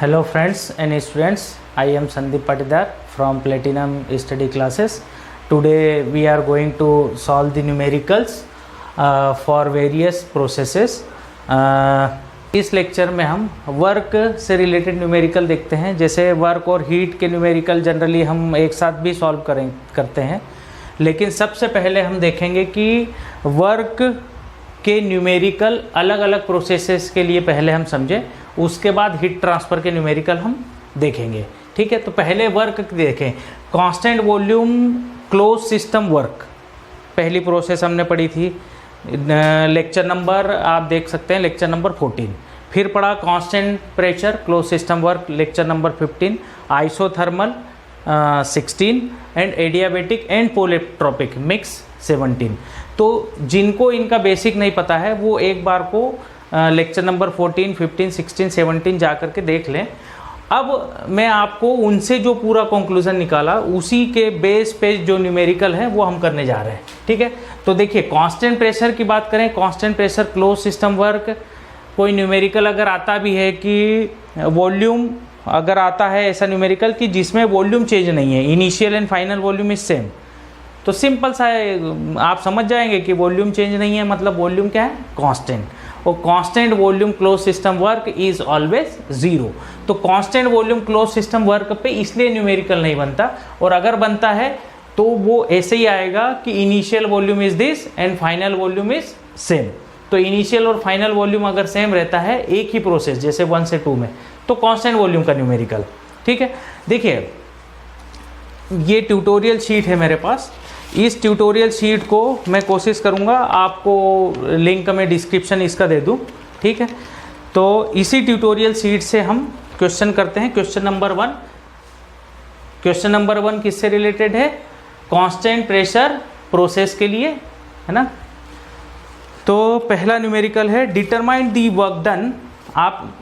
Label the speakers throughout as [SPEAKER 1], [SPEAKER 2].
[SPEAKER 1] Hello friends and students, I am Sandeep Patidar from Platinum Study Classes. Today we are going to solve the numericals for various processes. इस lecture में हम work से related numerical देखते हैं। जैसे work और heat के numerical generally हम एक साथ भी सॉल्व करते हैं, लेकिन सबसे पहले हम देखेंगे कि वर्क के न्यूमेरिकल अलग अलग प्रोसेसेस के लिए पहले हम समझें, उसके बाद हीट ट्रांसफ़र के न्यूमेरिकल हम देखेंगे। ठीक है, तो पहले वर्क देखें। Constant volume close system work पहली प्रोसेस हमने पढ़ी थी, लेक्चर नंबर आप देख सकते हैं, लेक्चर नंबर 14। फिर पढ़ा constant pressure close system work, lecture number 15। Isothermal 16 and adiabatic and polytropic mix 17। तो जिनको इनका बेसिक नहीं पता है वो एक बार को लेक्चर नंबर 14, 15, 16, 17 जा कर के देख लें। अब मैं आपको उनसे जो पूरा कंक्लूजन निकाला उसी के बेस पे जो न्यूमेरिकल है वो हम करने जा रहे हैं। ठीक है, तो देखिए कांस्टेंट प्रेशर की बात करें, constant pressure close system work, कोई न्यूमेरिकल अगर आता भी है कि वॉल्यूम अगर आता है ऐसा न्यूमेरिकल कि जिसमें वॉल्यूम चेंज नहीं है, initial and final volume is same, तो सिंपल सा आप समझ जाएंगे कि वॉल्यूम चेंज नहीं है, मतलब वॉल्यूम क्या है, कांस्टेंट। और constant volume close system work is always zero. तो constant volume close system work पे इसलिए न्यूमेरिकल नहीं बनता, और अगर बनता है तो वो ऐसे ही आएगा कि initial volume is this and final volume is same. तो इनिशियल और फाइनल वॉल्यूम अगर सेम रहता है एक ही प्रोसेस जैसे 1 से 2 में, तो कांस्टेंट वॉल्यूम का न्यूमेरिकल। ठीक है, देखिए ये ट्यूटोरियल शीट है मेरे पास। इस ट्यूटोरियल शीट को मैं कोशिश करूंगा आपको लिंक में डिस्क्रिप्शन इसका दे दूं। ठीक है, तो इसी ट्यूटोरियल शीट से हम क्वेश्चन करते हैं। क्वेश्चन नंबर 1, क्वेश्चन नंबर 1 किससे रिलेटेड है, कांस्टेंट प्रेशर प्रोसेस के लिए, है ना। तो पहला न्यूमेरिकल है डिटरमाइन दी वर्क डन। आप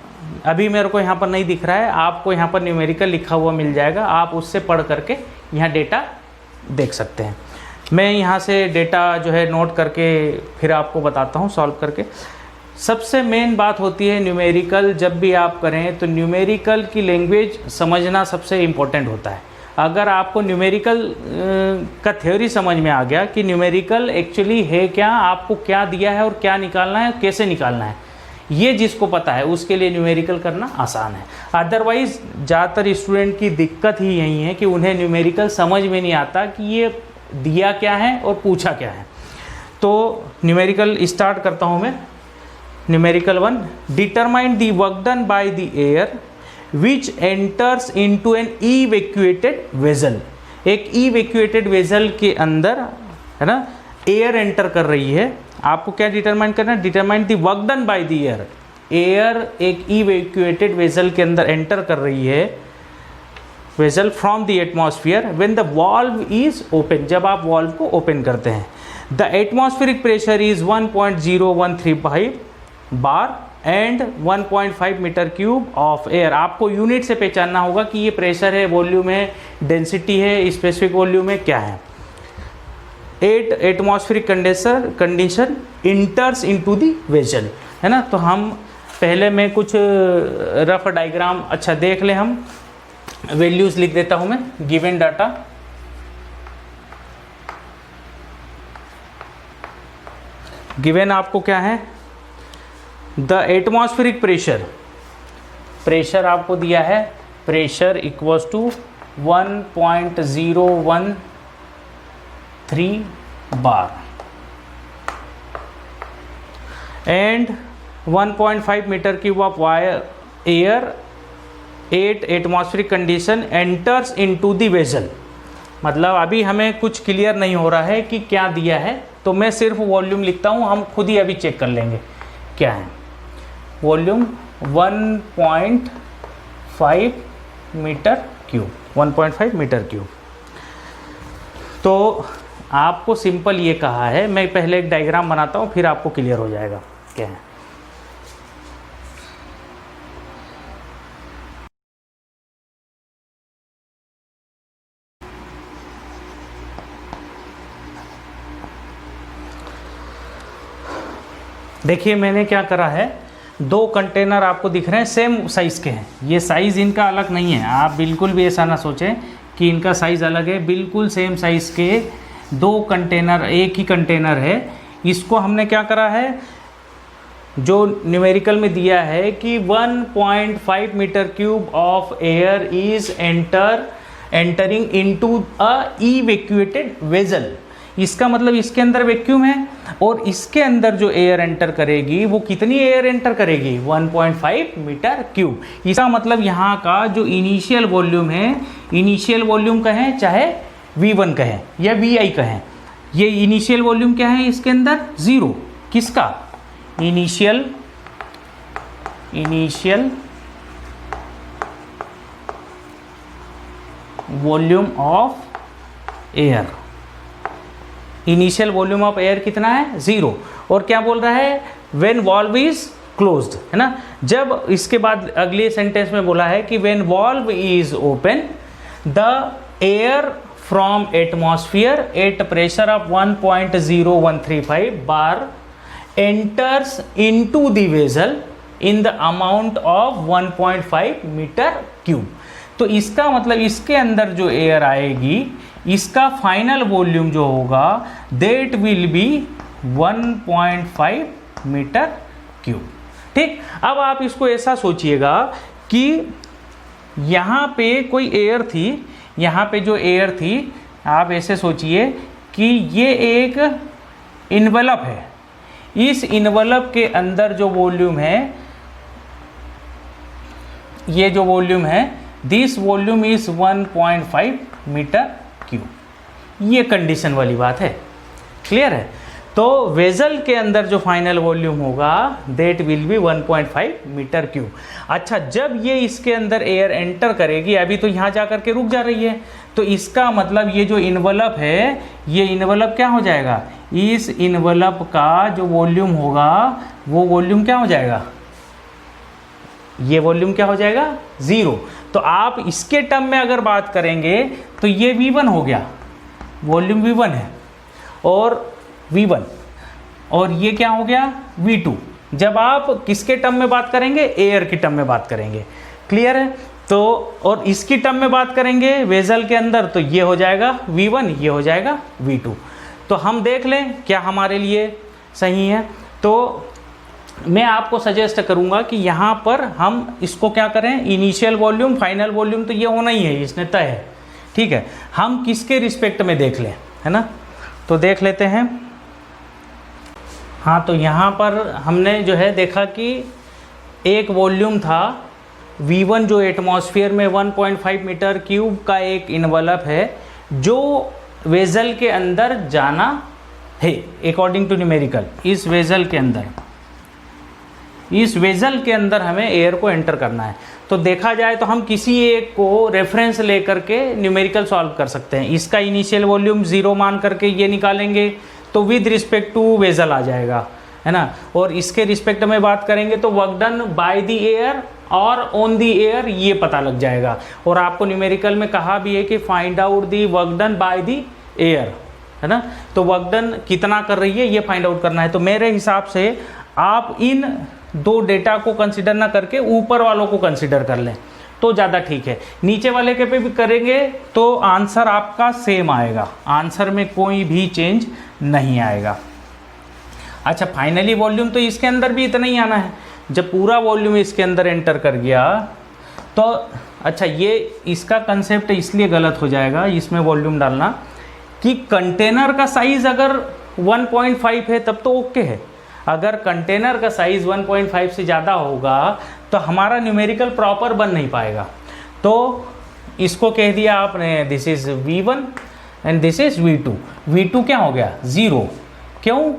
[SPEAKER 1] अभी मेरे को यहाँ पर नहीं दिख रहा है, आपको यहाँ पर न्यूमेरिकल लिखा हुआ मिल जाएगा, आप उससे पढ़ करके यहाँ डेटा देख सकते हैं। मैं यहाँ से डेटा जो है नोट करके फिर आपको बताता हूँ सॉल्व करके। सबसे मेन बात होती है न्यूमेरिकल जब भी आप करें तो न्यूमेरिकल की लैंग्वेज समझना सबसे इम्पोर्टेंट होता है। अगर आपको न्यूमेरिकल का थ्योरी समझ में आ गया कि न्यूमेरिकल एक्चुअली है क्या, आपको क्या दिया है और क्या निकालना है, कैसे निकालना है, ये जिसको पता है उसके लिए न्यूमेरिकल करना आसान है। अदरवाइज़ ज़्यादातर स्टूडेंट की दिक्कत ही यही है कि उन्हें न्यूमेरिकल समझ में नहीं आता कि ये दिया क्या है और पूछा क्या है। तो न्यूमेरिकल स्टार्ट करता हूँ मैं। Numerical 1, determine the work done by the air which enters into an evacuated vessel. एक इवैक्यूएटेड वेसल के अंदर, है ना, एयर एंटर कर रही है। आपको क्या डिटरमाइन करना है, determine the work done by the air. Air एक इवैक्यूएटेड वेसल के अंदर एंटर कर रही है, vessel from the atmosphere when the valve is open, जब आप वाल्व को ओपन करते हैं। The atmospheric pressure is 1.0135 bar and 1.5 metre cube of air. आपको यूनिट से पहचानना होगा कि ये प्रेशर है, वॉल्यूम है, डेंसिटी है, स्पेसिफिक वॉल्यूम है, क्या है। 8 atmospheric condition इंटर्स into the vessel, है ना। तो हम पहले में कुछ रफ डायग्राम अच्छा देख लें। हम वैल्यूज लिख देता हूं मैं, गिवन डाटा, गिवन आपको क्या है, द एटमॉस्फेरिक प्रेशर आपको दिया है, pressure equals to 1.013 bar and 1.5 metre cube of air 8 atmospheric condition enters into the vessel. मतलब अभी हमें कुछ क्लियर नहीं हो रहा है कि क्या दिया है, तो मैं सिर्फ वॉल्यूम लिखता हूँ, हम खुद ही अभी चेक कर लेंगे क्या है। Volume 1.5 metre cube, 1.5 metre cube. तो आपको सिंपल ये कहा है, मैं पहले एक डायग्राम बनाता हूँ फिर आपको क्लियर हो जाएगा क्या है। देखिए मैंने क्या करा है, दो कंटेनर आपको दिख रहे हैं, सेम साइज़ के हैं, ये साइज़ इनका अलग नहीं है, आप बिल्कुल भी ऐसा ना सोचें कि इनका साइज़ अलग है, बिल्कुल सेम साइज़ के दो कंटेनर, एक ही कंटेनर है। इसको हमने क्या करा है, जो न्यूमेरिकल में दिया है कि 1.5 metre cube of air is entering into a evacuated vessel. इसका मतलब इसके अंदर वैक्यूम है और इसके अंदर जो एयर एंटर करेगी वो कितनी एयर एंटर करेगी, 1.5 मीटर क्यूब। इसका मतलब यहाँ का जो इनिशियल वॉल्यूम है, इनिशियल वॉल्यूम कहें चाहे V1 कहें या VI कहें, ये इनिशियल वॉल्यूम क्या है इसके अंदर, 0। किसका, initial volume of air, initial volume of air कितना है, 0। और क्या बोल रहा है, व्हेन वाल्व इज क्लोज्ड, है ना। जब इसके बाद अगले सेंटेंस में बोला है कि when valve is open the air from atmosphere at pressure of 1.0135 bar enters into the vessel in the amount of 1.5 metre cube. तो इसका मतलब इसके अंदर जो एयर आएगी इसका फाइनल वॉल्यूम जो होगा that will be 1.5 metre cube. ठीक, अब आप इसको ऐसा सोचिएगा कि यहाँ पे कोई एयर थी, यहाँ पे जो एयर थी आप ऐसे सोचिए कि ये एक इन्वेलप है, इस इन्वेलप के अंदर जो वॉल्यूम है, ये जो वॉल्यूम है, this volume is 1.5 metre cube. ये कंडीशन वाली बात है, क्लियर है। तो वेजल के अंदर जो फाइनल वॉल्यूम होगा that will be 1.5 metre cube. अच्छा, जब ये इसके अंदर एयर एंटर करेगी, अभी तो यहाँ जा कर के रुक जा रही है, तो इसका मतलब ये जो इन्वेलप है, ये इन्वेलप क्या हो जाएगा, इस इन्वेलप का जो वॉल्यूम होगा वो वॉल्यूम क्या हो जाएगा, ये वॉल्यूम क्या हो जाएगा, 0। तो आप इसके टर्म में अगर बात करेंगे तो ये V1 हो गया, वॉल्यूम V1 है, और V1, और ये क्या हो गया, V2। जब आप किसके टर्म में बात करेंगे, एयर की टर्म में बात करेंगे, क्लियर है। तो और इसकी टर्म में बात करेंगे वेजल के अंदर, तो ये हो जाएगा V1, ये हो जाएगा V2। तो हम देख लें क्या हमारे लिए सही है। तो मैं आपको सजेस्ट करूंगा कि यहाँ पर हम इसको क्या करें, इनिशियल वॉल्यूम फाइनल वॉल्यूम तो ये होना ही है, इसने तय है, ठीक है। हम किसके रिस्पेक्ट में देख लें, है ना। तो देख लेते हैं। हाँ, तो यहाँ पर हमने जो है देखा कि एक वॉल्यूम था V1 जो एटमॉस्फेयर में 1.5 मीटर क्यूब का एक इन्वेलप है जो वेजल के अंदर जाना है अकॉर्डिंग टू न्यूमेरिकल। इस वेजल के अंदर हमें एयर को एंटर करना है। तो देखा जाए तो हम किसी एक को रेफरेंस लेकर के न्यूमेरिकल सॉल्व कर सकते हैं। इसका इनिशियल वॉल्यूम 0 मान करके ये निकालेंगे तो विद रिस्पेक्ट टू वेजल आ जाएगा, है ना। और इसके रिस्पेक्ट में बात करेंगे तो work done by the air और ऑन द एयर ये पता लग जाएगा। और आपको न्यूमेरिकल में कहा भी है कि find out the work done by the air, है ना। तो वर्क डन कितना कर रही है ये फाइंड आउट करना है। तो मेरे हिसाब से आप इन दो डेटा को कंसिडर ना करके ऊपर वालों को कंसिडर कर लें तो ज़्यादा ठीक है। नीचे वाले के पे भी करेंगे तो आंसर आपका सेम आएगा, आंसर में कोई भी चेंज नहीं आएगा। अच्छा, फाइनली वॉल्यूम तो इसके अंदर भी इतना ही आना है। जब पूरा वॉल्यूम इसके अंदर एंटर कर गया तो अच्छा, ये इसका कंसेप्ट इसलिए गलत हो जाएगा इसमें वॉल्यूम डालना कि कंटेनर का साइज़ अगर 1.5 है तब तो ओके है। अगर कंटेनर का साइज़ 1.5 से ज़्यादा होगा तो हमारा न्यूमेरिकल प्रॉपर बन नहीं पाएगा। तो इसको कह दिया आपने this is V1 and this is V2। V2 क्या हो गया, 0। क्यों,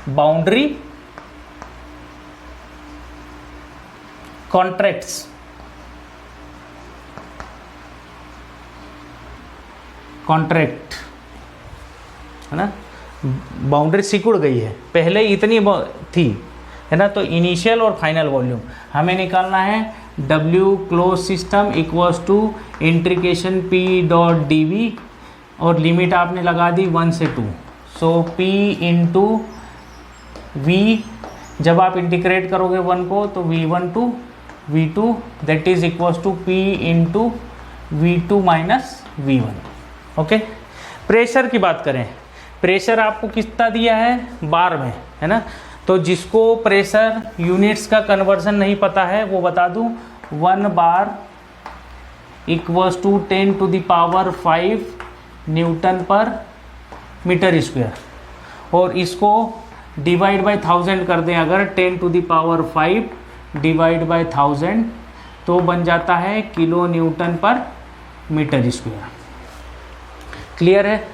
[SPEAKER 1] बाउंड्री कॉन्ट्रैक्ट्स, कॉन्ट्रैक्ट, है ना, बाउंड्री सिकुड़ गई है, पहले इतनी थी, है ना। तो इनिशियल और फाइनल वॉल्यूम हमें निकालना है। W close system equals to integration P dot dV और लिमिट आपने लगा दी 1 से 2। सो P इंटू V जब आप इंटीग्रेट करोगे 1 को तो V1 to V2 that is equals to P into V2 minus V1। Okay, pressure की बात करें, प्रेशर आपको कितना दिया है बार में, है ना। तो जिसको प्रेशर यूनिट्स का कन्वर्जन नहीं पता है वो बता दूं, 1 bar equals to 10 to the power 5 newton per metre square, और इसको डिवाइड बाय 1000 कर दें अगर 10 to the power 5 divide by 1000 तो बन जाता है kilo newton per metre square. Clear है।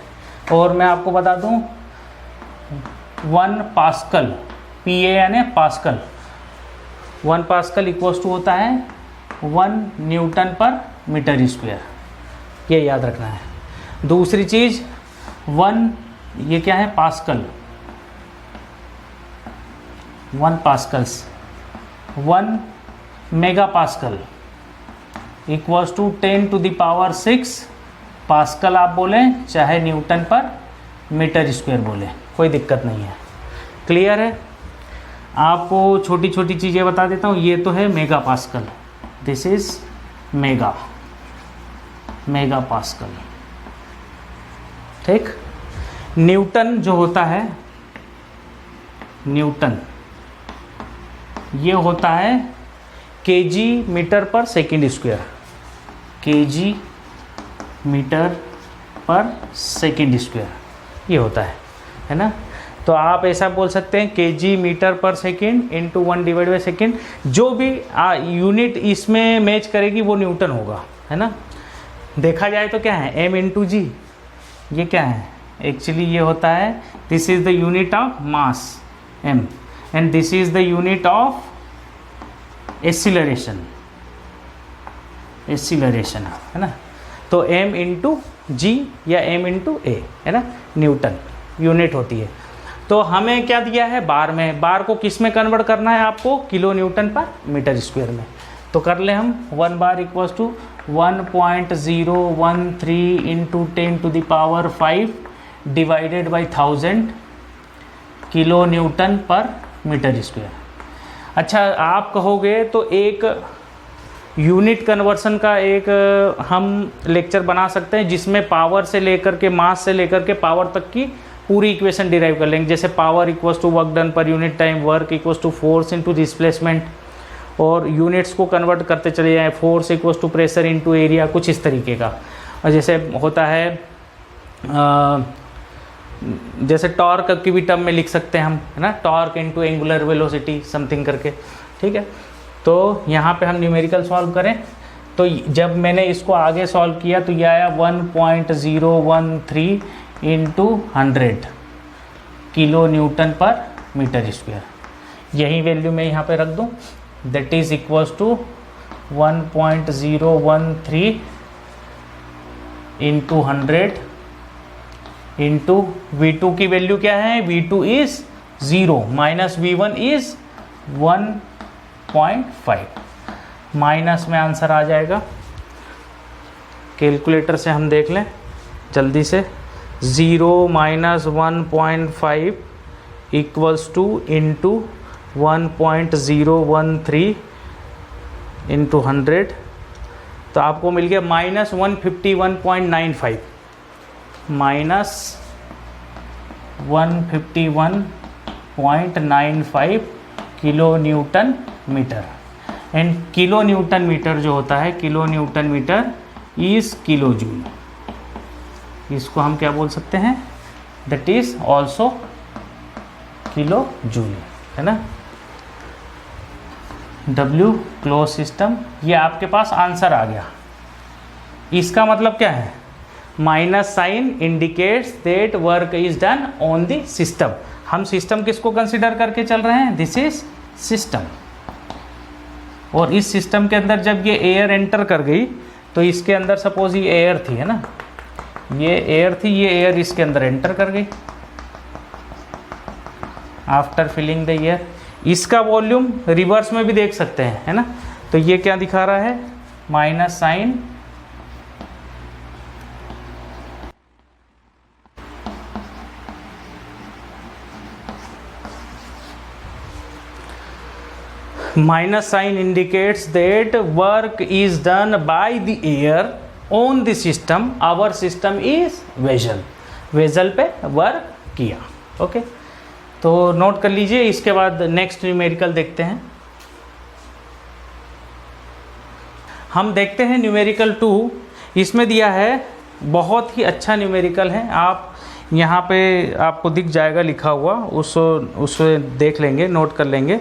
[SPEAKER 1] और मैं आपको बता दूं 1 पास्कल, पी ए यानी पास्कल, 1 पास्कल इक्वल्स टू होता है 1 न्यूटन पर मीटर स्क्वायर, ये याद रखना है। दूसरी चीज़ 1 ये क्या है pascal, 1 pascals, 1 mega pascal equals to 10 to the power 6 pascal आप बोलें चाहे न्यूटन पर मीटर स्क्वायर बोले, कोई दिक्कत नहीं है। क्लियर है। आपको छोटी छोटी चीज़ें बता देता हूँ, ये तो है mega pascal, this is mega pascal, ठीक। न्यूटन जो होता है, न्यूटन ये होता है केजी मीटर पर सेकंड स्क्वायर, केजी मीटर पर सेकंड स्क्वायर ये होता है ना। तो आप ऐसा बोल सकते हैं केजी मीटर पर second into 1 divide by second, जो भी यूनिट इसमें मैच करेगी वो न्यूटन होगा, है ना। देखा जाए तो क्या है m इंटू जी, ये क्या है एक्चुअली ये होता है this is the unit of mass m and this is the unit of acceleration, acceleration है ना। तो m इंटू जी या m इंटू ए, है ना, न्यूटन यूनिट होती है। तो हमें क्या दिया है बार में, बार को किस में कन्वर्ट करना है आपको, kilo newton per metre square में। तो कर ले हम 1 bar equals to 1.013 into 10 to the power 5 divided by 1000 kilo newton per metre square. अच्छा, आप कहोगे तो एक यूनिट कन्वर्सन का एक हम लेक्चर बना सकते हैं जिसमें पावर से लेकर के मास से लेकर के पावर तक की पूरी इक्वेशन डिराइव कर लेंगे। जैसे power equals to work done per unit time, work equals to force into displacement, और यूनिट्स को कन्वर्ट करते चले जाएं, force equals to pressure into area, कुछ इस तरीके का। और जैसे होता है जैसे टॉर्क की भी टर्म में लिख सकते हैं हम, है ना, torque into angular velocity something करके, ठीक है। तो यहाँ पे हम न्यूमेरिकल सॉल्व करें तो जब मैंने इसको आगे सॉल्व किया तो ये आया 1.013 into 100 kilo newton per metre square. यही वैल्यू मैं यहाँ पे रख दूँ, that is equals to 1.013 into 100 into V2 की वैल्यू क्या है, V2 is 0 minus V1 is 1.5, minus में आंसर आ जाएगा। कैलकुलेटर से हम देख लें जल्दी से, 0 minus 1.5 equals to into 1.013 into 100, तो आपको मिल गया minus 151.95, minus 151.95 kilo newton metre. And kilo newton metre जो होता है, kilo newton metre is kilo joule, इसको हम क्या बोल सकते हैं, that is also kilo joule, है ना। W क्लोज सिस्टम, ये आपके पास आंसर आ गया। इसका मतलब क्या है, minus sign indicates that work is done on the system. हम सिस्टम किसको कंसिडर करके चल रहे हैं, दिस इज सिस्टम। और इस सिस्टम के अंदर जब ये एयर एंटर कर गई तो इसके अंदर सपोज ये एयर थी, है ना, ये एयर थी, ये एयर इसके अंदर एंटर कर गई आफ्टर फिलिंग द एयर। इसका वॉल्यूम रिवर्स में भी देख सकते हैं, है ना। तो ये क्या दिखा रहा है, minus sign minus sign indicates that work is done by the air on the system. Our system is vessel. Vessel पे वर्क किया. ओके, तो नोट कर लीजिए. इसके बाद नेक्स्ट न्यूमेरिकल देखते हैं. हम देखते हैं न्यूमेरिकल 2. इसमें दिया है, बहुत ही अच्छा न्यूमेरिकल है. आप यहाँ पे आपको दिख जाएगा लिखा हुआ, उससे देख लेंगे, नोट कर लेंगे.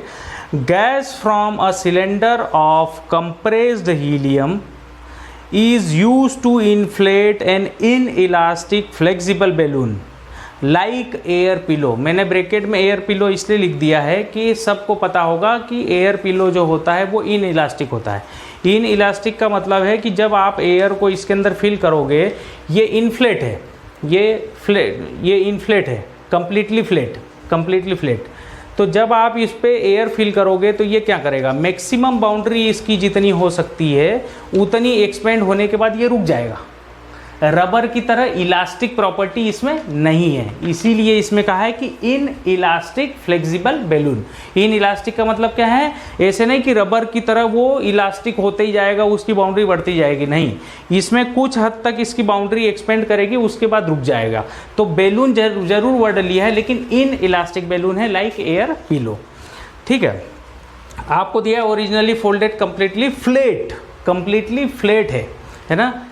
[SPEAKER 1] Gas from a cylinder of compressed helium is used to inflate an inelastic flexible balloon like air pillow. मैंने ब्रैकेट में एयर पिलो इसलिए लिख दिया है कि सबको पता होगा कि एयर पिलो जो होता है वो इन इलास्टिक होता है. इन इलास्टिक का मतलब है कि जब आप एयर को इसके अंदर फिल करोगे, ये इन्फ्लेट है, ये इन्फ्लेट है, कंप्लीटली फ्लैट. तो जब आप इस पे एयर फिल करोगे तो ये क्या करेगा, मैक्सिमम बाउंड्री इसकी जितनी हो सकती है उतनी एक्सपेंड होने के बाद ये रुक जाएगा. रबर की तरह इलास्टिक प्रॉपर्टी इसमें नहीं है, इसीलिए इसमें कहा है कि in elastic flexible balloon. In elastic का मतलब क्या है, ऐसे नहीं कि रबर की तरह वो इलास्टिक होते ही जाएगा, उसकी बाउंड्री बढ़ती जाएगी, नहीं. इसमें कुछ हद तक इसकी बाउंड्री एक्सपेंड करेगी, उसके बाद रुक जाएगा. तो बैलून जरूर वर्ड लिया है, लेकिन इन इलास्टिक बैलून है, लाइक एयर पिलो. ठीक है. आपको दिया ओरिजिनली फोल्डेड कंप्लीटली फ्लैट है ना,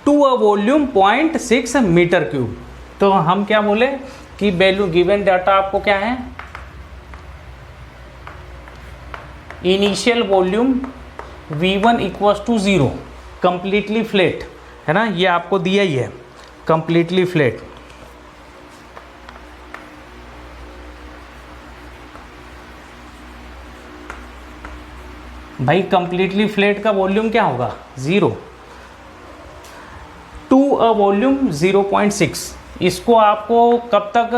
[SPEAKER 1] to a volume 0.6 metre cube. तो हम क्या बोले कि बैलून गिवन डाटा आपको क्या है, initial volume V1 equals to 0, completely flat है ना, ये आपको दिया ही है, कंप्लीटली फ्लैट. भाई कंप्लीटली फ्लैट का वॉल्यूम क्या होगा, 0. To a volume 0.6. इसको आपको कब तक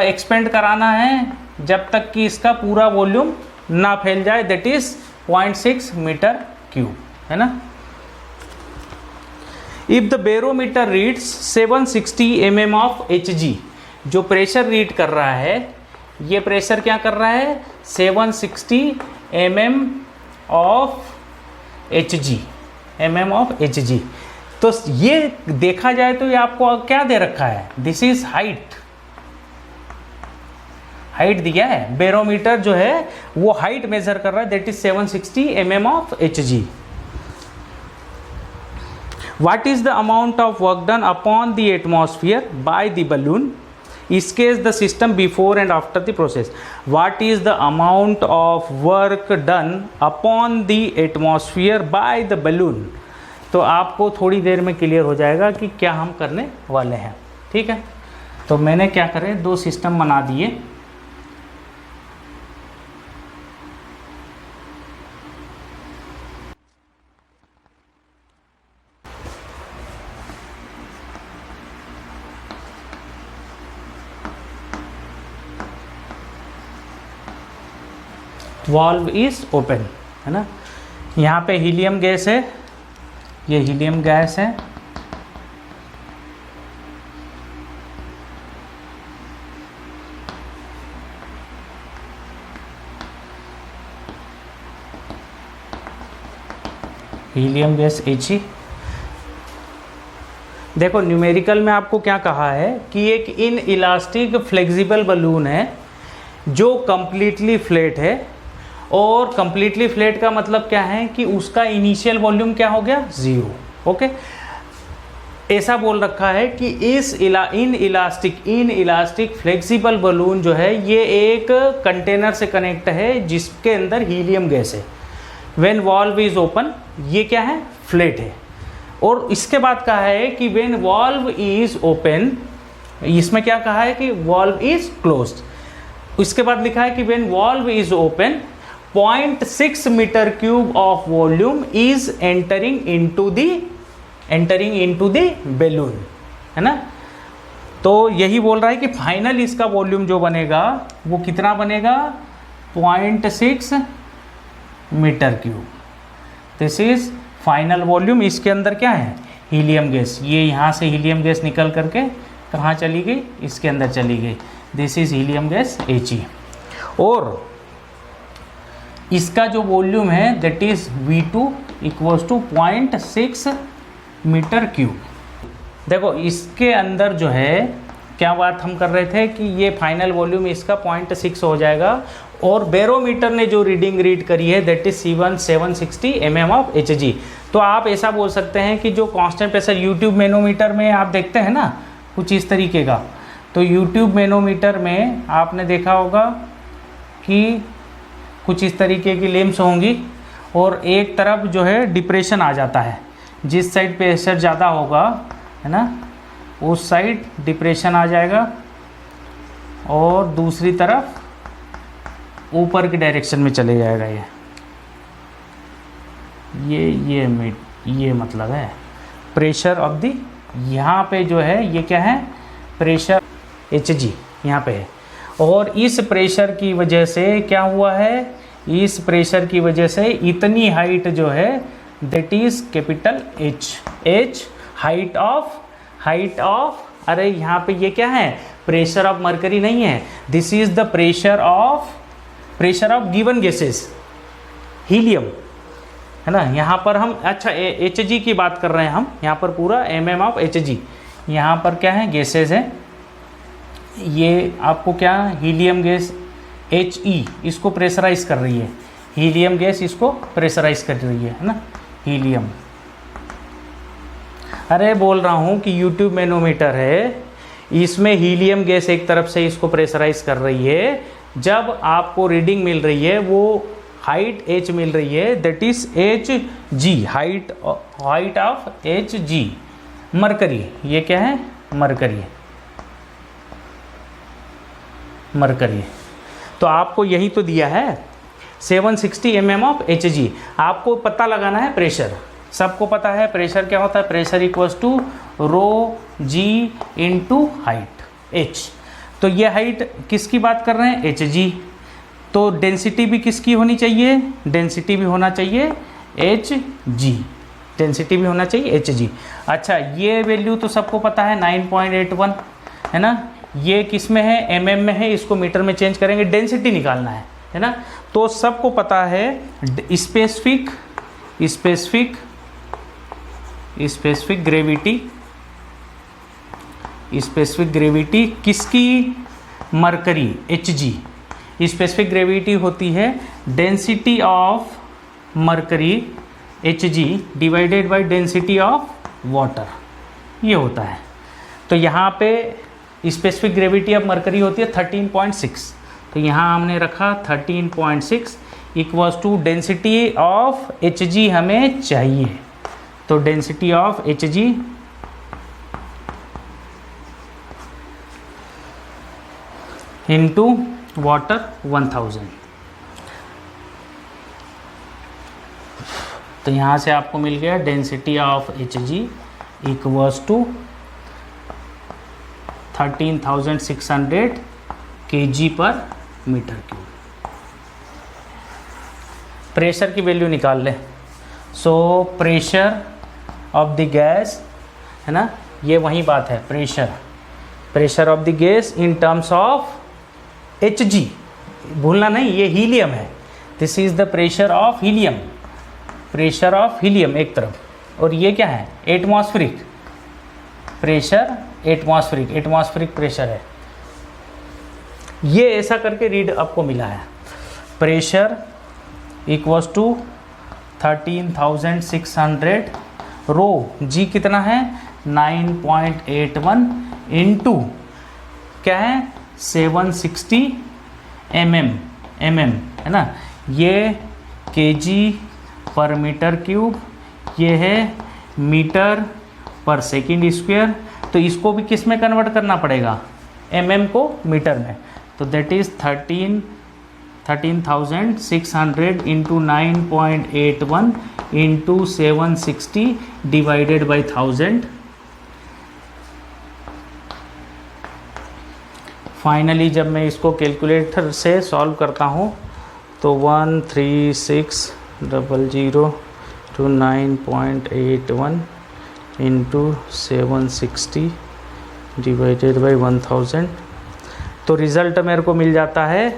[SPEAKER 1] एक्सपेंड कराना है, जब तक कि इसका पूरा वॉल्यूम ना फैल जाए, दैट इज 0.6 मीटर क्यूब, है ना. If the barometer reads 760 mm of Hg, जो प्रेशर रीड कर रहा है, ये प्रेशर क्या कर रहा है, 760 mm ऑफ Hg. तो ये देखा जाए तो ये आपको क्या दे रखा है, दिस इज हाइट दिया है. बैरोमीटर जो है वो हाइट मेजर कर रहा है, that is 760 mm of Hg. What is the amount of work done upon the atmosphere bye the balloon, sketch the system before and after the process. What is the amount of work done upon the atmosphere bye the balloon. तो आपको थोड़ी देर में clear हो जाएगा कि क्या हम करने वाले हैं. ठीक है. तो मैंने क्या करे, 2 सिस्टम बना दिए. वाल्व इज ओपन, है ना. यहाँ पे हीलियम गैस है, ये हीलियम गैस है. Helium gas He. देखो न्यूमेरिकल में आपको क्या कहा है कि एक इन इलास्टिक फ्लेक्सिबल बलून है जो कंप्लीटली फ्लैट है, और कंप्लीटली फ्लैट का मतलब क्या है कि उसका इनिशियल वॉल्यूम क्या हो गया, 0. ओके. ऐसा बोल रखा है कि इन इलास्टिक फ्लेक्सिबल बलून जो है ये एक कंटेनर से कनेक्ट है जिसके अंदर हीलियम गैस है. व्हेन वाल्व इज ओपन, ये क्या है, फ्लैट है. और इसके बाद कहा है कि व्हेन वाल्व इज ओपन, इसमें क्या कहा है कि वाल्व इज क्लोज्ड. इसके बाद लिखा है कि when valve is open 0.6 metre cube of volume is entering into the balloon, है ना. तो यही बोल रहा है कि फाइनल इसका वॉल्यूम जो बनेगा वो कितना बनेगा, 0.6 metre cube. This is final volume. इसके अंदर क्या है, हीलियम गैस. ये यहाँ से हीलियम गैस निकल करके कहाँ चली गई, इसके अंदर चली गई. This is helium gas He. और इसका जो वॉल्यूम है that is V2 equals to 0.6 metre cube. देखो इसके अंदर जो है क्या बात हम कर रहे थे कि ये फाइनल वॉल्यूम इसका 0.6 हो जाएगा, और बैरोमीटर ने जो रीडिंग रीड करी है that is C1760 mm of Hg। तो आप ऐसा बोल सकते हैं कि जो कांस्टेंट प्रेशर यूट्यूब मैनोमीटर में आप देखते हैं ना कुछ इस तरीके का, तो यूट्यूब मैनोमीटर में आपने देखा होगा कि कुछ इस तरीके की लेम्स होंगी और एक तरफ जो है डिप्रेशन आ जाता है, जिस साइड प्रेशर ज़्यादा होगा है ना उस साइड डिप्रेशन आ जाएगा, और दूसरी तरफ ऊपर की डायरेक्शन में चले जाएगा। ये मतलब है प्रेशर ऑफ दी, यहाँ पे जो है ये क्या है प्रेशर Hg यहाँ पे है, और इस प्रेशर की वजह से क्या हुआ है, इस प्रेशर की वजह से इतनी हाइट जो है that is capital H height of अरे यहाँ पे ये क्या है प्रेशर ऑफ मरकरी नहीं है, this is the pressure of given gases helium है ना। यहाँ पर हम अच्छा Hg की बात कर रहे हैं हम, यहाँ पर पूरा mm ऑफ Hg, यहाँ पर क्या है गैसेस है, ये आपको क्या हीलियम गैस He इसको प्रेशराइज कर रही है, हीलियम गैस इसको प्रेशराइज कर रही है ना हीलियम। अरे बोल रहा हूँ कि यूट्यूब मैनोमीटर है, इसमें हीलियम गैस एक तरफ से इसको प्रेशराइज कर रही है, जब आपको रीडिंग मिल रही है वो हाइट H मिल रही है that is Hg height of Hg mercury, ये क्या है मरकरी। तो आपको यही तो दिया है 760 mm ऑफ Hg, आपको पता लगाना है प्रेशर, सबको पता है प्रेशर क्या होता है, pressure equals to rho g into height H। तो ये हाइट किसकी बात कर रहे हैं Hg, तो डेंसिटी भी किसकी होनी चाहिए, डेंसिटी भी होना चाहिए Hg, डेंसिटी भी होना चाहिए Hg। अच्छा ये वैल्यू तो सबको पता है 9.81 है ना, ये किस में है mm में है, इसको मीटर में चेंज करेंगे, डेंसिटी निकालना है ना। तो सबको पता है स्पेसिफिक ग्रेविटी किसकी, मरकरी Hg। स्पेसिफिक ग्रेविटी होती है density of mercury Hg divided by density of water, ये होता है। तो यहाँ पे स्पेसिफिक ग्रेविटी ऑफ मरकरी होती है 13.6, तो यहाँ हमने रखा 13.6 equals to density of Hg हमें चाहिए, तो density of Hg into water 1000। तो यहाँ से आपको मिल गया density of Hg equals to 13,600 kg पर मीटर क्यूब। प्रेशर की वैल्यू निकाल लें, so pressure of the gas है ना, ये वही बात है pressure of the gas in terms of Hg, भूलना नहीं ये हीलियम है, this is the pressure of helium एक तरफ, और ये क्या है एटमॉस्फेरिक प्रेशर, एटमॉस्फेरिक प्रेशर है। ये ऐसा करके रीड आपको मिला है, प्रेशर इक्वल्स टू 13,600 रो जी कितना है 9.81 इंटू क्या है 760 mm है ना, ये kg पर मीटर क्यूब, ये है मीटर पर सेकेंड स्क्वायर, तो इसको भी किस में कन्वर्ट करना पड़ेगा mm को मीटर में, तो that is 13,600 into 9.81 into 760 divided by 1000। Finally जब मैं इसको कैलकुलेटर से सॉल्व करता हूँ तो 13600 to 9.81 इंटू 760 डिवाइडेड बाई 1000, तो रिज़ल्ट मेरे को मिल जाता है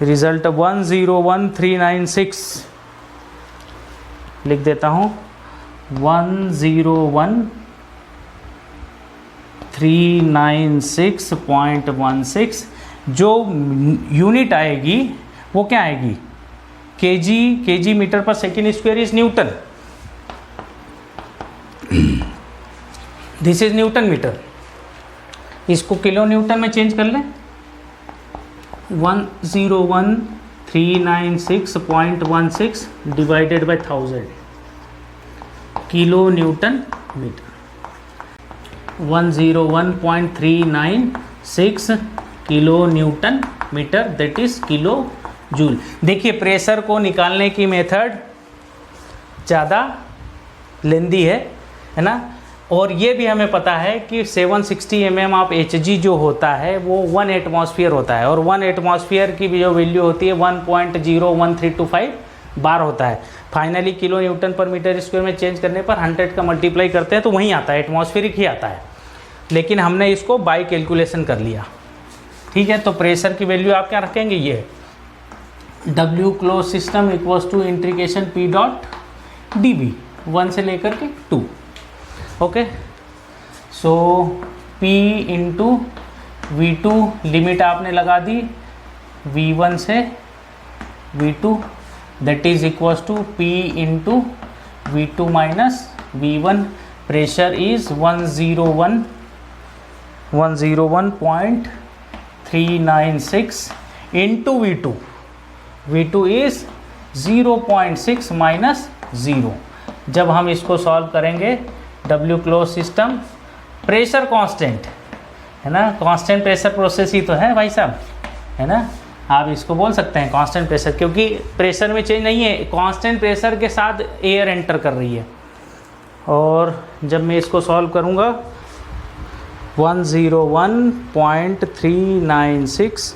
[SPEAKER 1] रिजल्ट 101396 लिख देता हूँ, 101396.16। जो यूनिट आएगी वो क्या आएगी, kg metre per second square is newton, this is newton metre. इसको किलो न्यूटन में चेंज कर लें, 101396.16 divided by 1000 kilo newton metre. 101.396 kilo newton metre, that is kilo joule. देखिए प्रेशर को निकालने की मेथड ज़्यादा लेंदी है ना, और ये भी हमें पता है कि 760 mm ऑफ Hg जो होता है वो 1 एटमॉस्फेयर होता है, और 1 एटमॉस्फेयर की भी जो वैल्यू होती है 1.01325 बार होता है। Finally kilo newton per metre square में चेंज करने पर 100 का मल्टीप्लाई करते हैं तो वहीं आता है, एटमॉस्फेरिक ही आता है, लेकिन हमने इसको बाय कैलकुलेशन कर लिया। ठीक है, तो प्रेशर की वैल्यू आप क्या रखेंगे, ये W close system equals to integration P dot dB 1 से लेकर के 2। Okay, so P into V2 limit आपने लगा दी V1 से V2, that is equals to P into V2 minus V1। Pressure is 101.396 into V2, V2 is 0.6 minus 0। जब हम इसको सॉल्व करेंगे, W close system, pressure constant है ना, कांस्टेंट प्रेशर प्रोसेस ही तो है भाई साहब, है ना, आप इसको बोल सकते हैं कांस्टेंट प्रेशर, क्योंकि प्रेशर में चेंज नहीं है, कांस्टेंट प्रेशर के साथ एयर एंटर कर रही है। और जब मैं इसको सॉल्व करूँगा 101.396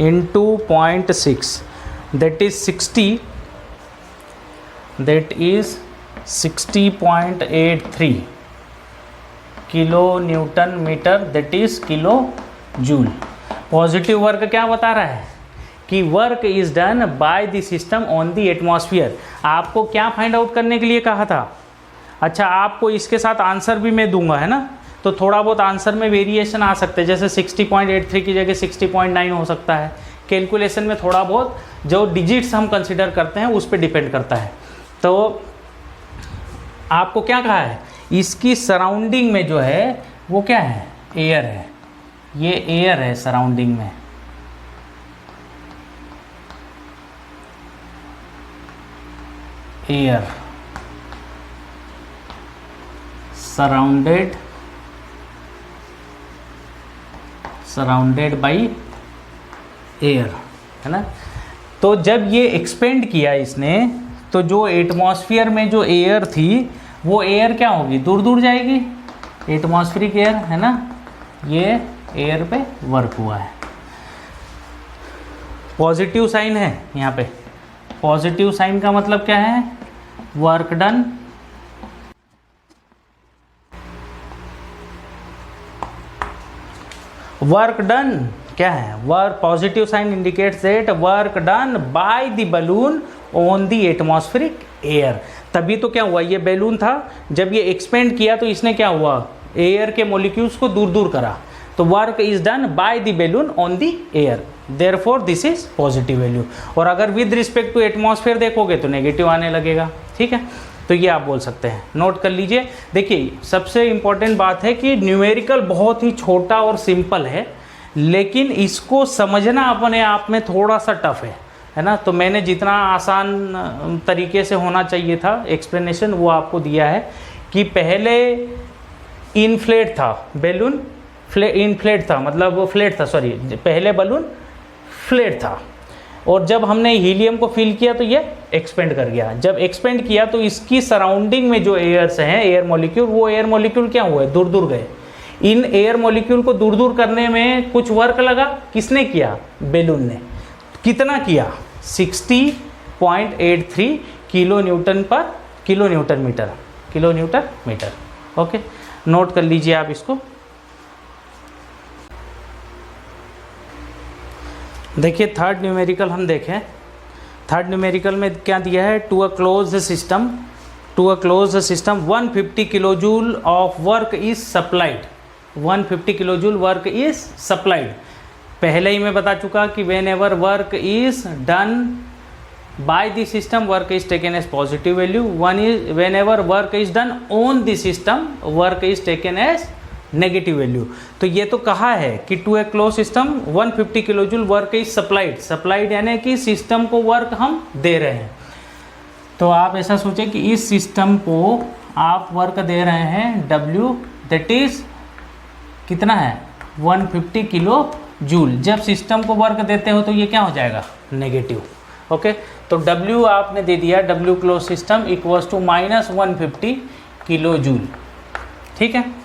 [SPEAKER 1] into 0.6 that is 60, that is 60.83 kilo newton metre, that is kilo joule. Positive work क्या बता रहा है कि work is done by the system on the atmosphere. आपको क्या फाइंड आउट करने के लिए कहा था, अच्छा आपको इसके साथ आंसर भी मैं दूंगा, है ना, तो थोड़ा बहुत आंसर में वेरिएशन आ सकते हैं, जैसे 60.83 की जगह 60.9 हो सकता है। कैलकुलेशन में थोड़ा बहुत जो डिजिट्स हम कंसिडर करते हैं उस पर डिपेंड करता है। तो आपको क्या कहा है, इसकी सराउंडिंग में जो है वो क्या है, एयर है, ये एयर है सराउंडिंग में, एयर सराउंडेड बाई एयर, है ना। तो जब ये एक्सपेंड किया इसने, तो जो एटमॉस्फेयर में जो एयर थी वो एयर क्या होगी, दूर दूर जाएगी, एटमॉस्फेरिक एयर, है ना, ये एयर पे वर्क हुआ है। पॉजिटिव साइन है यहाँ पे, पॉजिटिव साइन का मतलब क्या है, वर्क डन, वर्क डन क्या है, work, positive sign indicates that work done by the balloon on the atmospheric air. तभी तो क्या हुआ, ये बैलून था, जब ये एक्सपेंड किया तो इसने क्या हुआ, एयर के मॉलिक्यूल्स को दूर दूर करा, तो work is done by the balloon on the air, therefore this is positive value. और अगर विद रिस्पेक्ट टू एटमॉस्फेयर देखोगे तो नेगेटिव आने लगेगा। ठीक है, तो ये आप बोल सकते हैं, नोट कर लीजिए। देखिए सबसे इम्पॉर्टेंट बात है कि न्यूमेरिकल बहुत ही छोटा और सिंपल है, लेकिन इसको समझना अपने आप में थोड़ा सा टफ है ना। तो मैंने जितना आसान तरीके से होना चाहिए था एक्सप्लेनेशन वो आपको दिया है कि पहले इनफ्लेट था बैलून, इनफ्लेट था मतलब फ्लैट था, सॉरी, पहले बलून फ्लैट था, और जब हमने हीलियम को फिल किया तो ये एक्सपेंड कर गया। जब एक्सपेंड किया तो इसकी सराउंडिंग में जो एयर्स हैं, एयर मॉलिक्यूल, वो एयर मॉलिक्यूल क्या हुए, दूर दूर गए। इन एयर मॉलिक्यूल को दूर दूर करने में कुछ वर्क लगा, किसने किया, बैलून ने। कितना किया, 60.83 kilo newton per kilo newton metre. Okay, note कर लीजिए आप इसको। देखिए थर्ड न्यूमेरिकल हम देखें, थर्ड न्यूमेरिकल में क्या दिया है, to a close system 150 kilo joule of work is supplied, 150 kilo joule work is supplied. पहले ही मैं बता चुका कि whenever work is done by the system work is taken as positive value, whenever work is done on the system work is taken as negative value. तो ये तो कहा है कि to a close system 150 kilo joule work is supplied यानी कि system को work हम दे रहे हैं। तो आप ऐसा सोचें कि इस सिस्टम को आप वर्क दे रहे हैं W, दैट इज कितना है 150 किलो जूल। जब सिस्टम को वर्क देते हो तो ये क्या हो जाएगा, नेगेटिव। ओके, तो W आपने दे दिया, W close system equals to -150 kilo joule. ठीक है,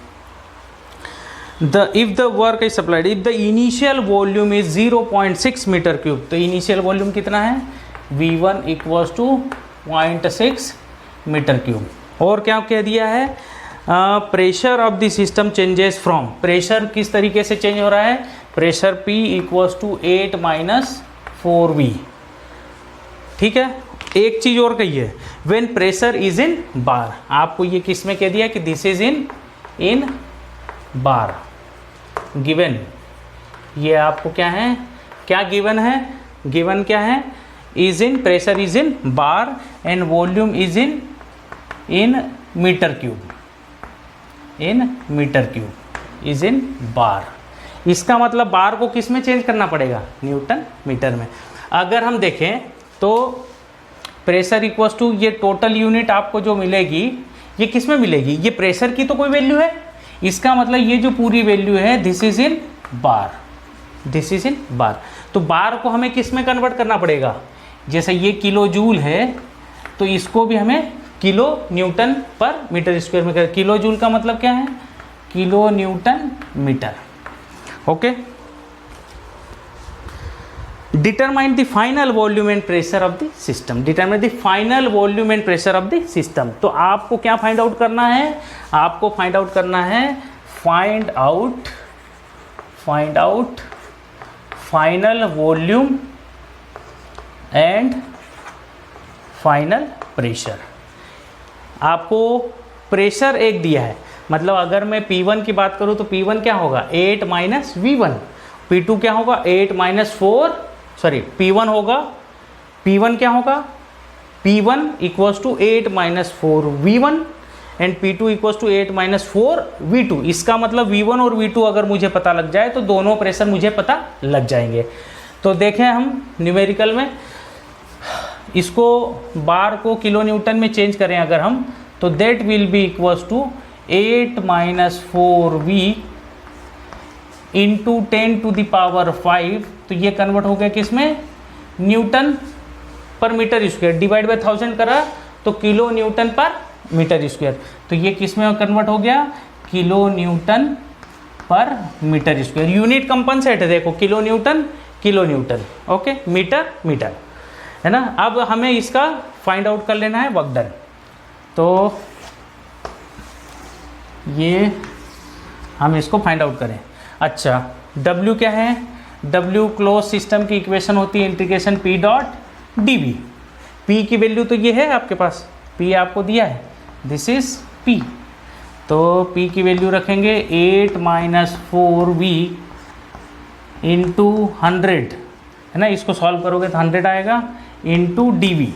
[SPEAKER 1] if the work is supplied, if the initial volume is 0.6 metre cube, तो इनिशियल वॉल्यूम कितना है, V1 equals to 0.6 metre cube. और क्या कह दिया है, pressure of the system changes from, pressure किस तरीके से चेंज हो रहा है, pressure P equals to 8 - 4V। ठीक है, एक चीज़ और कही है, व्हेन प्रेशर इज इन बार, आपको ये किस में कह दिया कि this is in bar given. ये आपको क्या है, क्या गिवन है, गिवन क्या है, is in, pressure is in bar and volume is in metre cube, in metre cube is in bar. इसका मतलब बार को किस में चेंज करना पड़ेगा, न्यूटन मीटर में। अगर हम देखें तो प्रेशर इक्वल्स टू, ये टोटल यूनिट आपको जो मिलेगी ये किस में मिलेगी, ये प्रेशर की तो कोई वैल्यू है, इसका मतलब ये जो पूरी वैल्यू है this is in bar, this is in bar. तो बार को हमें किस में कन्वर्ट करना पड़ेगा, जैसे ये किलो जूल है तो इसको भी हमें kilo newton per metre square में कर, किलो जूल का मतलब क्या है, kilo newton metre. Okay, determine the final volume and pressure of the system, determine the final volume and pressure of the system. तो आपको क्या फाइंड आउट करना है, आपको फाइंड आउट करना है, find out final volume and final pressure. आपको pressure एक दिया है, मतलब अगर मैं P1 की बात करूं तो P1 क्या होगा 8 - V1, P2 क्या होगा 8 - 4, सॉरी P1 होगा, P1 क्या होगा, P1 equals to 8 - 4 V1 and P2 equals to 8 - 4 V2। इसका मतलब V1 और V2 अगर मुझे पता लग जाए तो दोनों प्रेशर मुझे पता लग जाएंगे। तो देखें हम न्यूमेरिकल में इसको बार को किलो न्यूटन में चेंज करें अगर हम, तो that will be equals to 8 - 4V into 10⁵। तो ये कन्वर्ट हो गया किसमें, Newton per metre square, divide by 1000 करा तो kilo newton per metre square. तो ये किस में कन्वर्ट हो गया, kilo newton per metre square. Unit compensate है, देखो किलो न्यूटन, ओके, मीटर है ना। अब हमें इसका फाइंड आउट कर लेना है वर्क डन। तो ये हम इसको फाइंड आउट करें। अच्छा, W क्या है, W क्लोज सिस्टम की इक्वेशन होती है integration P dot dV। P की वैल्यू तो ये है आपके पास, P आपको दिया है, दिस इज P। तो P की वैल्यू रखेंगे 8 - 4V इंटू 100, है ना। इसको सॉल्व करोगे तो 100 आएगा इंटू dV।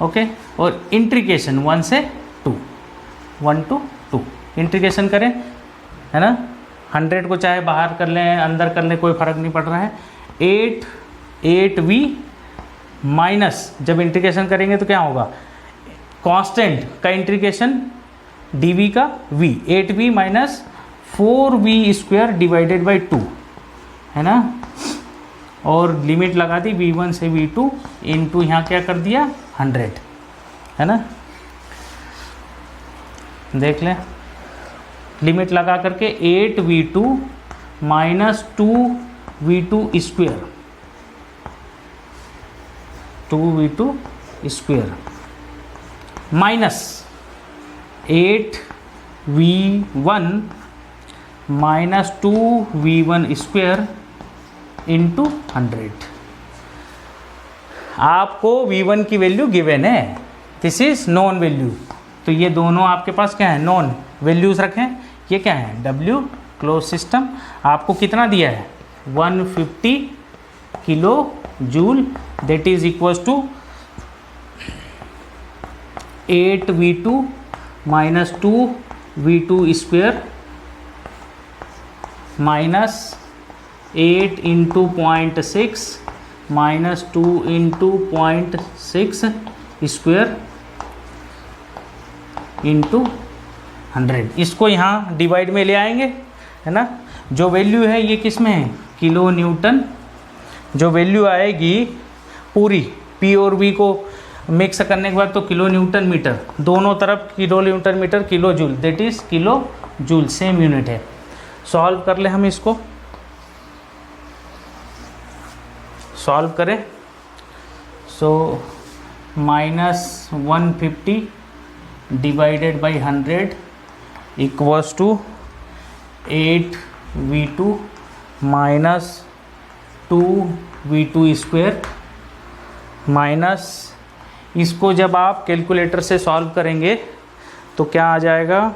[SPEAKER 1] ओके, और इंटीग्रेशन 1 से 2, 1 to 2 इंटीग्रेशन करें, है ना। 100 को चाहे बाहर कर लें अंदर कर लें, कोई फ़र्क नहीं पड़ रहा है। 8V माइनस, जब इंटीग्रेशन करेंगे तो क्या होगा, कांस्टेंट का इंटीग्रेशन dV का V, 8V minus 4V² divided by 2, है ना। और लिमिट लगा दी V1 से V2 इंटू यहाँ क्या कर दिया 100, है ना। देख लें, लिमिट लगा करके 8V2 minus 2V2 square, 2V2 square minus 8V1 minus 2V1 square into 100। आपको V1 की वैल्यू गिवन है, दिस इज नॉन वैल्यू, तो ये दोनों आपके पास क्या है, नॉन वैल्यूज रखें। ये क्या है, W क्लोज सिस्टम। आपको कितना दिया है, 150 kilo joule, that is equals to 8V2 minus 2V2 square minus 8 into 0.6 minus 2 into 0.6 square into 100। इसको यहाँ डिवाइड में ले आएंगे, है ना। जो वैल्यू है ये किस में है, किलो न्यूटन। जो वैल्यू आएगी पूरी P और V को मिक्स करने के बाद तो किलो न्यूटन मीटर, दोनों तरफ kilo newton metre kilo joule, that is kilo joule, same unit है। सॉल्व कर ले हम इसको, सॉल्व करें। So -150 divided by 100 equals to 8V2 minus 2V2 square minus, इसको जब आप कैलकुलेटर से सॉल्व करेंगे तो क्या आ जाएगा,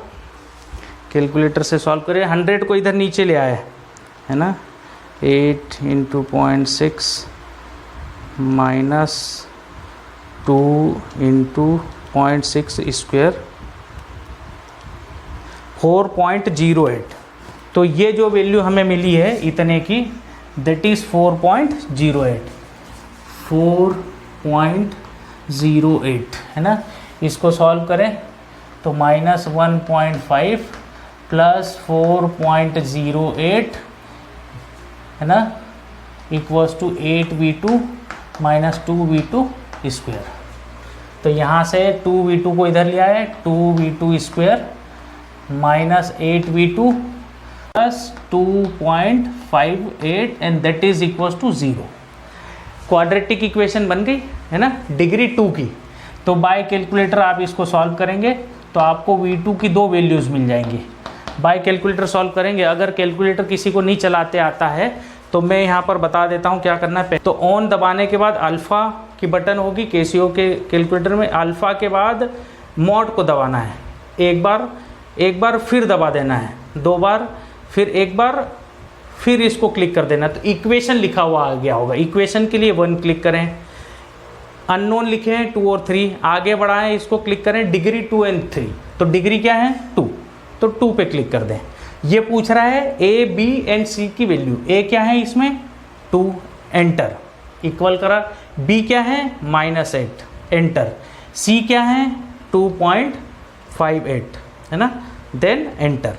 [SPEAKER 1] कैलकुलेटर से सॉल्व करें, 100 को इधर नीचे ले आए, है ना। 8 इंटू 0.6 माइनस 2 इंटू 0.6 स्क्वेयर 4.08। तो ये जो वैल्यू हमें मिली है इतने की, दैट इज़ 4.08, 4.08, है ना। इसको सॉल्व करें तो -1.5 प्लस 4.08, है ना, equals to 8V2 minus 2V2 square. तो यहाँ से 2V2 को इधर ले आए, 2V2 square minus 8V2 plus 2.58 and that is equals to 0। Quadratic equation बन गई, है ना, डिग्री 2 की। तो बाय कैलकुलेटर आप इसको सॉल्व करेंगे तो आपको V2 की दो वैल्यूज़ मिल जाएंगी। बाय कैलकुलेटर सॉल्व करेंगे। अगर कैलकुलेटर किसी को नहीं चलाते आता है तो मैं यहाँ पर बता देता हूँ क्या करना है। तो ऑन दबाने के बाद अल्फ़ा की बटन होगी कैसियो के कैलकुलेटर में, अल्फ़ा के बाद मॉड को दबाना है, एक बार फिर दबा देना है, 2 बार, फिर एक बार, फिर इसको क्लिक कर देना। तो इक्वेशन लिखा हुआ आ गया होगा, इक्वेशन के लिए 1 क्लिक करें, अननोन लिखे हैं 2 और 3, आगे बढ़ाएं, इसको क्लिक करें, डिग्री 2 एंड 3, तो डिग्री क्या है 2, तो 2 पे क्लिक कर दें। ये पूछ रहा है A, B एंड C की वैल्यू। A क्या है इसमें 2, एंटर, इक्वल करा। B क्या है -8, एंटर। C क्या है 2.58, है ना, देन एंटर।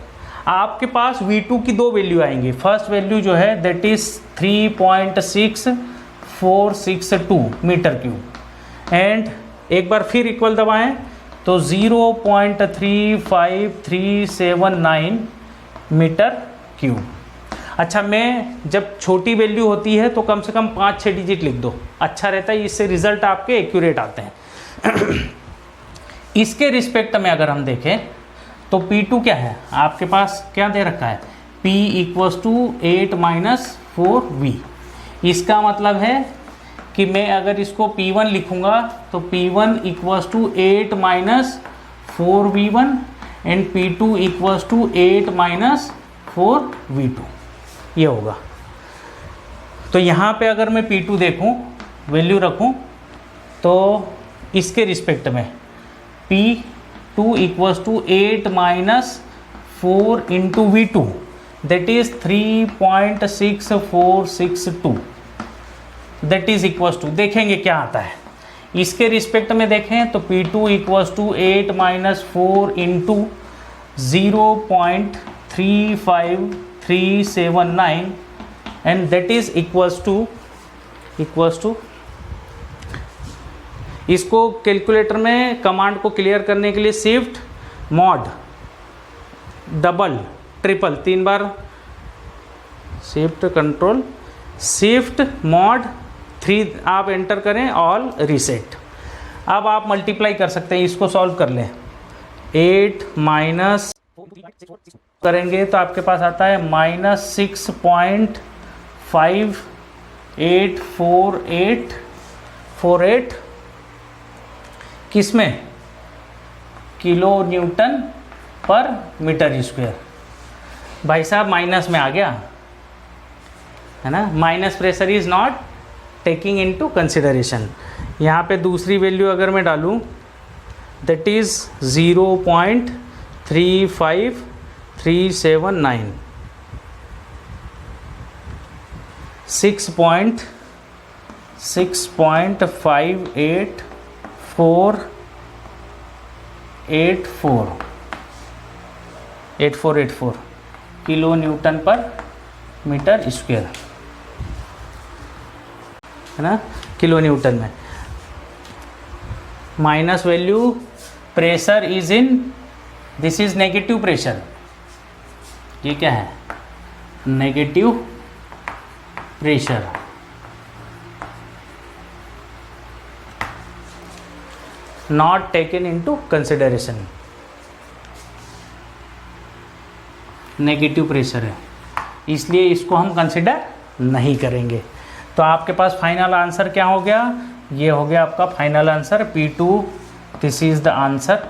[SPEAKER 1] आपके पास V2 की दो वैल्यू आएंगी। फर्स्ट वैल्यू जो है that is 3.6462 metre cube, and एक बार फिर इक्वल दबाएं तो 0.35379 मीटर क्यूब। अच्छा, मैं जब छोटी वैल्यू होती है तो कम से कम 5-6 डिजिट लिख दो, अच्छा रहता है, इससे रिजल्ट आपके एक्यूरेट आते हैं। इसके रिस्पेक्ट में अगर हम देखें तो P2 क्या है, आपके पास क्या दे रखा है, P equals to 8 minus 4V। इसका मतलब है कि मैं अगर इसको P1 लिखूंगा तो P1 equals to 8 minus 4V1 and P2 equals to 8 minus 4V2, ये होगा। तो यहाँ पे अगर मैं P2 देखूँ, वैल्यू रखूँ, तो इसके रिस्पेक्ट में P2 equals to 8 minus 4 into V2, that is 3.6462, that is equals to, देखेंगे क्या आता है। इसके रिस्पेक्ट में देखें तो P2 equals to 8 minus 4 into 0.35379 and that is equals to इसको कैलकुलेटर में कमांड को क्लियर करने के लिए शिफ्ट मॉड डबल ट्रिपल 3 बार, शिफ्ट कंट्रोल शिफ्ट मॉड 3 आप एंटर करें, ऑल रीसेट। अब आप मल्टीप्लाई कर सकते हैं, इसको सॉल्व कर लें। 8 माइनस करेंगे तो आपके पास आता है -6.5 6.84848 किस में, kilo newton per metre square. भाई साहब माइनस में आ गया है ना, minus pressure is not taking into consideration. यहाँ पे दूसरी वैल्यू अगर मैं डालूँ that is 0.35379, 6.58484 kilo newton per metre square है ना, किलो न्यूटन में। Minus value pressure is in, this is negative pressure, ये क्या है, negative pressure. Not taken into consideration, negative pressure है, इसलिए इसको हम कंसिडर नहीं करेंगे। तो आपके पास फाइनल आंसर क्या हो गया, ये हो गया आपका final answer P2, this is the answer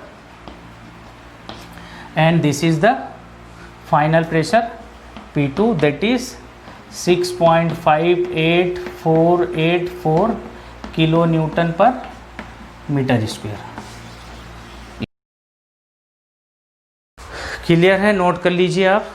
[SPEAKER 1] and this is the final pressure P2 that is 6.58484 kilo newton per metre square. Clear है, नोट कर लीजिए आप।